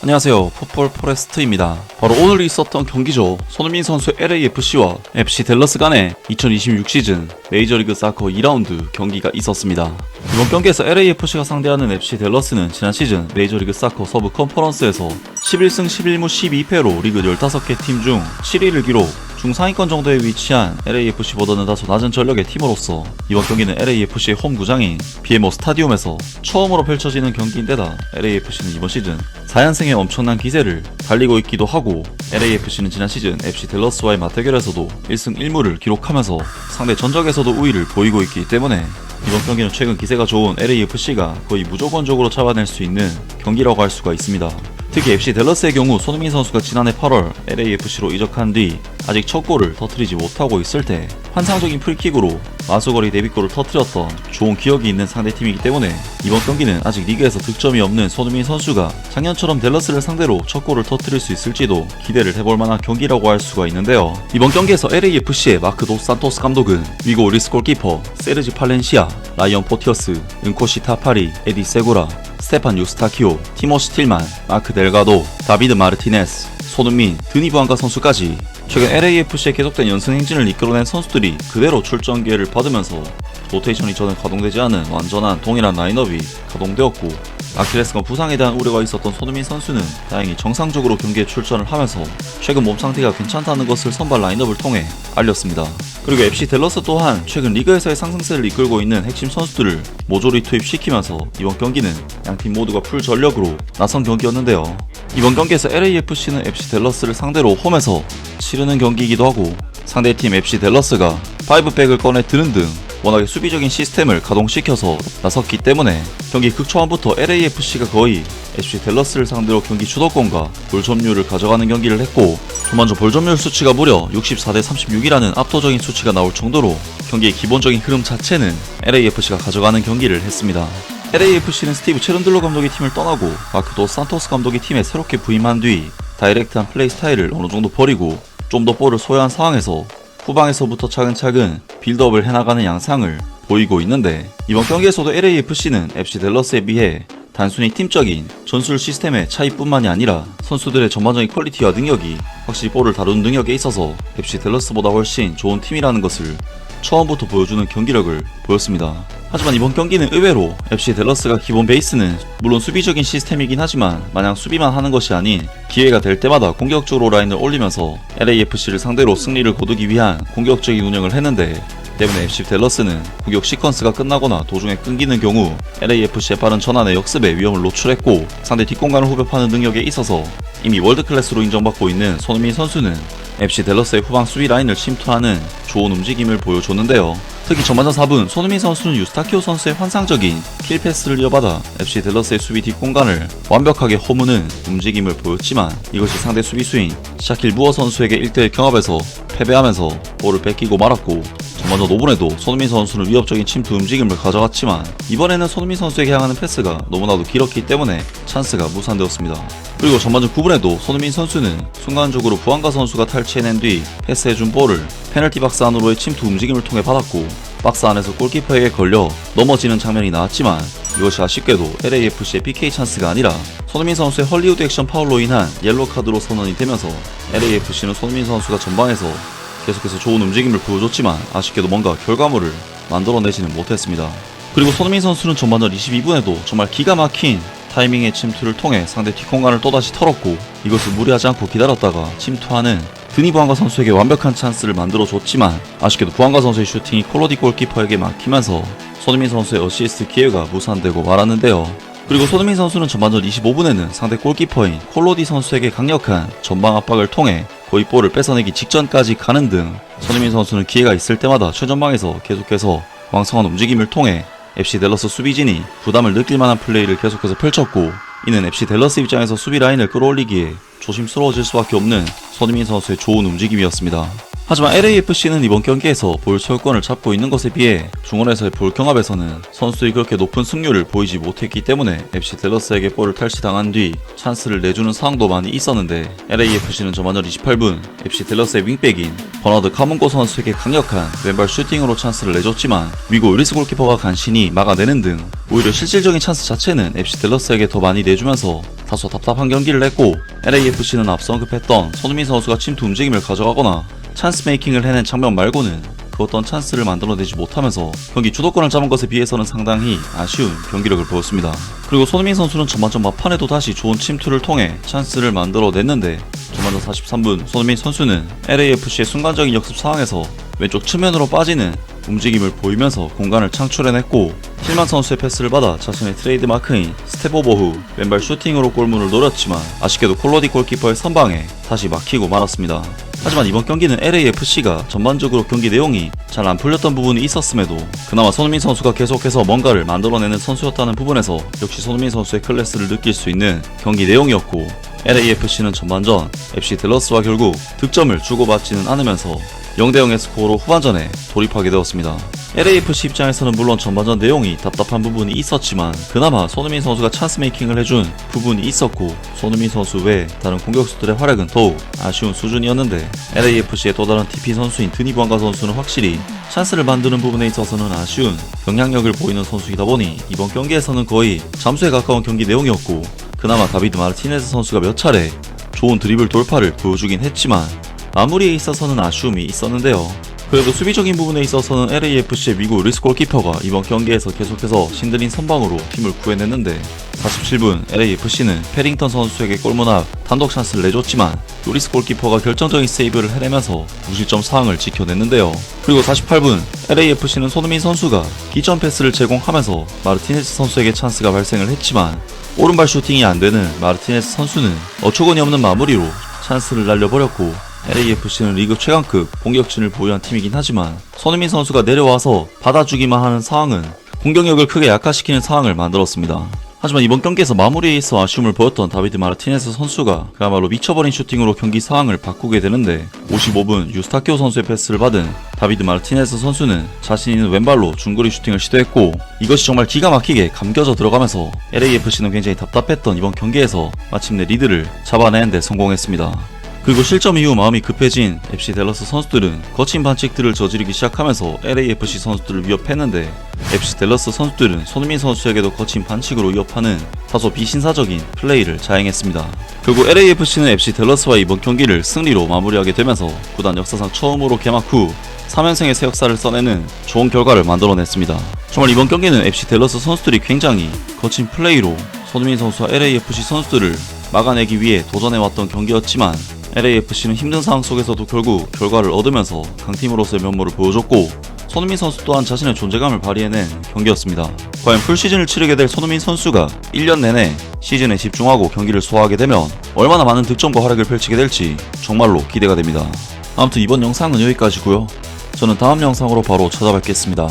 안녕하세요, 풋볼 포레스트입니다. 바로 오늘 있었던 경기죠. 손흥민 선수의 LAFC와 FC 댈러스 간의 2026 시즌 메이저리그 사커 2라운드 경기가 있었습니다. 이번 경기에서 LAFC가 상대하는 FC 댈러스는 지난 시즌 메이저리그 사커 서부 컨퍼런스에서 11승 11무 12패로 리그 15개 팀 중 7위를 기록, 중상위권 정도에 위치한 LAFC보다는 다소 낮은 전력의 팀으로서 이번 경기는 LAFC의 홈 구장인 BMO 스타디움에서 처음으로 펼쳐지는 경기인데다 LAFC는 이번 시즌 4연승의 엄청난 기세를 달리고 있기도 하고, LAFC는 지난 시즌 FC 댈러스와의 맞대결에서도 1승 1무를 기록하면서 상대 전적에서도 우위를 보이고 있기 때문에 이번 경기는 최근 기세가 좋은 LAFC가 거의 무조건적으로 잡아낼 수 있는 경기라고 할 수가 있습니다. 특히 FC 댈러스의 경우 손흥민 선수가 지난해 8월 LAFC로 이적한 뒤 아직 첫 골을 터뜨리지 못하고 있을 때 환상적인 프리킥으로 마수거리 데뷔골을 터뜨렸던 좋은 기억이 있는 상대팀이기 때문에 이번 경기는 아직 리그에서 득점이 없는 손흥민 선수가 작년처럼 댈러스를 상대로 첫 골을 터뜨릴 수 있을지도 기대를 해볼 만한 경기라고 할 수가 있는데요. 이번 경기에서 LAFC의 마크 도 산토스 감독은 위고 오리스 골키퍼, 세르지 팔렌시아, 라이언 포티어스, 은코시 타파리, 에디 세구라, 스테판 유스타키오, 티모시 틸만, 마크 델가도, 다비드 마르티네스, 손흥민, 드니 부안가 선수까지 최근 LAFC의 계속된 연승 행진을 이끌어낸 선수들이 그대로 출전 기회를 받으면서 로테이션이 전혀 가동되지 않은 완전한 동일한 라인업이 가동되었고, 아킬레스건 부상에 대한 우려가 있었던 손흥민 선수는 다행히 정상적으로 경기에 출전을 하면서 최근 몸 상태가 괜찮다는 것을 선발 라인업을 통해 알렸습니다. 그리고 FC 댈러스 또한 최근 리그에서의 상승세를 이끌고 있는 핵심 선수들을 모조리 투입시키면서 이번 경기는 양팀 모두가 풀 전력으로 나선 경기였는데요. 이번 경기에서 LAFC는 FC 댈러스를 상대로 홈에서 치르는 경기이기도 하고, 상대팀 FC 댈러스가 5백을 꺼내 드는 등 워낙에 수비적인 시스템을 가동시켜서 나섰기 때문에 경기 극초반부터 LAFC가 거의 FC 댈러스를 상대로 경기 주도권과 볼 점유율을 가져가는 경기를 했고, 전반전 볼 점유율 수치가 무려 64대 36이라는 압도적인 수치가 나올 정도로 경기의 기본적인 흐름 자체는 LAFC가 가져가는 경기를 했습니다. LAFC는 스티브 체른들로 감독이 팀을 떠나고 마크 도 산토스 감독이 팀에 새롭게 부임한 뒤 다이렉트한 플레이 스타일을 어느 정도 버리고 좀 더 볼을 소유한 상황에서 후방에서부터 차근차근 빌드업을 해나가는 양상을 보이고 있는데, 이번 경기에서도 LAFC는 FC 댈러스에 비해 단순히 팀적인 전술 시스템의 차이뿐만이 아니라 선수들의 전반적인 퀄리티와 능력이 확실히 볼을 다루는 능력에 있어서 FC 댈러스보다 훨씬 좋은 팀이라는 것을 처음부터 보여주는 경기력을 보였습니다. 하지만 이번 경기는 의외로 FC 댈러스가 기본 베이스는 물론 수비적인 시스템이긴 하지만 마냥 수비만 하는 것이 아닌 기회가 될 때마다 공격적으로 라인을 올리면서 LAFC를 상대로 승리를 거두기 위한 공격적인 운영을 했는데, 때문에 FC 댈러스는 공격 시퀀스가 끝나거나 도중에 끊기는 경우 LAFC의 빠른 전환의 역습에 위험을 노출했고, 상대 뒷공간을 후벼파는 능력에 있어서 이미 월드클래스로 인정받고 있는 손흥민 선수는 FC 댈러스의 후방 수비 라인을 침투하는 좋은 움직임을 보여줬는데요. 특히 전반전 4분 손흥민 선수는 유스타키오 선수의 환상적인 킬패스를 이어받아 FC 댈러스의 수비 뒷공간을 완벽하게 허무는 움직임을 보였지만, 이것이 상대 수비수인 샤킬 무어 선수에게 1대1 경합에서 패배하면서 볼을 뺏기고 말았고, 전반전 5분에도 손흥민 선수는 위협적인 침투 움직임을 가져갔지만 이번에는 손흥민 선수에게 향하는 패스가 너무나도 길었기 때문에 찬스가 무산되었습니다. 그리고 전반전 9분에도 손흥민 선수는 순간적으로 부안가 선수가 탈취해낸 뒤 패스해준 볼을 페널티 박스 안으로의 침투 움직임을 통해 받았고, 박스 안에서 골키퍼에게 걸려 넘어지는 장면이 나왔지만 이것이 아쉽게도 LAFC의 PK 찬스가 아니라 손흥민 선수의 헐리우드 액션 파울로 인한 옐로우 카드로 선언이 되면서 LAFC는 손흥민 선수가 전방에서 계속해서 좋은 움직임을 보여줬지만 아쉽게도 뭔가 결과물을 만들어내지는 못했습니다. 그리고 손흥민 선수는 전반전 22분에도 정말 기가 막힌 타이밍의 침투를 통해 상대 뒷공간을 또다시 털었고, 이것을 무리하지 않고 기다렸다가 침투하는 드니 부안가 선수에게 완벽한 찬스를 만들어줬지만 아쉽게도 부안가 선수의 슈팅이 콜로디 골키퍼에게 막히면서 손흥민 선수의 어시스트 기회가 무산되고 말았는데요. 그리고 손흥민 선수는 전반전 25분에는 상대 골키퍼인 콜로디 선수에게 강력한 전방 압박을 통해 거의 볼을 뺏어내기 직전까지 가는 등 손흥민 선수는 기회가 있을 때마다 최전방에서 계속해서 왕성한 움직임을 통해 FC 댈러스 수비진이 부담을 느낄 만한 플레이를 계속해서 펼쳤고, 이는 FC 댈러스 입장에서 수비 라인을 끌어올리기에 조심스러워질 수밖에 없는 손흥민 선수의 좋은 움직임이었습니다. 하지만 LAFC는 이번 경기에서 볼 소유권을 잡고 있는 것에 비해 중원에서의 볼 경합에서는 선수들이 그렇게 높은 승률을 보이지 못했기 때문에 FC 댈러스에게 볼을 탈취당한 뒤 찬스를 내주는 상황도 많이 있었는데 LAFC는 전반전 28분 FC 댈러스의 윙백인 버나드 카문고 선수에게 강력한 왼발 슈팅으로 찬스를 내줬지만 미국 유리스 골키퍼가 간신히 막아내는 등 오히려 실질적인 찬스 자체는 FC 댈러스에게 더 많이 내주면서 다소 답답한 경기를 냈고 LAFC는 앞서 언급했던 손흥민 선수가 침투 움직임을 가져가거나 찬스 메이킹을 해낸 장면 말고는 그 어떤 찬스를 만들어내지 못하면서 경기 주도권을 잡은 것에 비해서는 상당히 아쉬운 경기력을 보였습니다. 그리고 손흥민 선수는 전반전 막판에도 다시 좋은 침투를 통해 찬스를 만들어냈는데 전반전 43분 손흥민 선수는 LAFC의 순간적인 역습 상황에서 왼쪽 측면으로 빠지는 움직임을 보이면서 공간을 창출해냈고 힐만 선수의 패스를 받아 자신의 트레이드 마크인 스텝 오버 후 왼발 슈팅으로 골문을 노렸지만 아쉽게도 콜로디 골키퍼의 선방에 다시 막히고 말았습니다. 하지만 이번 경기는 LAFC가 전반적으로 경기 내용이 잘 안 풀렸던 부분이 있었음에도 그나마 손흥민 선수가 계속해서 뭔가를 만들어내는 선수였다는 부분에서 역시 손흥민 선수의 클래스를 느낄 수 있는 경기 내용이었고 LAFC는 전반전 FC 댈러스와 결국 득점을 주고받지는 않으면서 0대0의 스코어로 후반전에 돌입하게 되었습니다. LAFC 입장에서는 물론 전반전 내용이 답답한 부분이 있었지만 그나마 손흥민 선수가 찬스 메이킹을 해준 부분이 있었고 손흥민 선수 외 다른 공격수들의 활약은 더욱 아쉬운 수준이었는데 LAFC의 또 다른 TP 선수인 드니 부안가 선수는 확실히 찬스를 만드는 부분에 있어서는 아쉬운 영향력을 보이는 선수이다 보니 이번 경기에서는 거의 잠수에 가까운 경기 내용이었고 그나마 다비드 마르티네스 선수가 몇 차례 좋은 드리블 돌파를 보여주긴 했지만 마무리에 있어서는 아쉬움이 있었는데요. 그래도 수비적인 부분에 있어서는 LAFC의 미국 유리스 골키퍼가 이번 경기에서 계속해서 신드린 선방으로 팀을 구해냈는데 47분 LAFC는 패링턴 선수에게 골문 앞 단독 찬스를 내줬지만 유리스 골키퍼가 결정적인 세이브를 해내면서 무실점 상황을 지켜냈는데요. 그리고 48분 LAFC는 손흥민 선수가 기점 패스를 제공하면서 마르티네스 선수에게 찬스가 발생을 했지만 오른발 슈팅이 안되는 마르티네스 선수는 어처구니 없는 마무리로 찬스를 날려버렸고 LAFC는 리그 최강급 공격진을 보유한 팀이긴 하지만 손흥민 선수가 내려와서 받아주기만 하는 상황은 공격력을 크게 약화시키는 상황을 만들었습니다. 하지만 이번 경기에서 마무리에 있어 아쉬움을 보였던 다비드 마르티네스 선수가 그야말로 미쳐버린 슈팅으로 경기 상황을 바꾸게 되는데 55분 유스타키오 선수의 패스를 받은 다비드 마르티네스 선수는 자신 있는 왼발로 중거리 슈팅을 시도했고 이것이 정말 기가 막히게 감겨져 들어가면서 LAFC는 굉장히 답답했던 이번 경기에서 마침내 리드를 잡아내는 데 성공했습니다. 그리고 실점 이후 마음이 급해진 FC 댈러스 선수들은 거친 반칙들을 저지르기 시작하면서 LAFC 선수들을 위협했는데 FC 댈러스 선수들은 손흥민 선수에게도 거친 반칙으로 위협하는 다소 비신사적인 플레이를 자행했습니다. 결국 LAFC는 FC 댈러스와 이번 경기를 승리로 마무리하게 되면서 구단 역사상 처음으로 개막 후 3연승의 새 역사를 써내는 좋은 결과를 만들어냈습니다. 정말 이번 경기는 FC 댈러스 선수들이 굉장히 거친 플레이로 손흥민 선수와 LAFC 선수들을 막아내기 위해 도전해왔던 경기였지만 LAFC는 힘든 상황 속에서도 결국 결과를 얻으면서 강팀으로서의 면모를 보여줬고 손흥민 선수 또한 자신의 존재감을 발휘해낸 경기였습니다. 과연 풀시즌을 치르게 될 손흥민 선수가 1년 내내 시즌에 집중하고 경기를 소화하게 되면 얼마나 많은 득점과 활약을 펼치게 될지 정말로 기대가 됩니다. 아무튼 이번 영상은 여기까지고요. 저는 다음 영상으로 바로 찾아뵙겠습니다.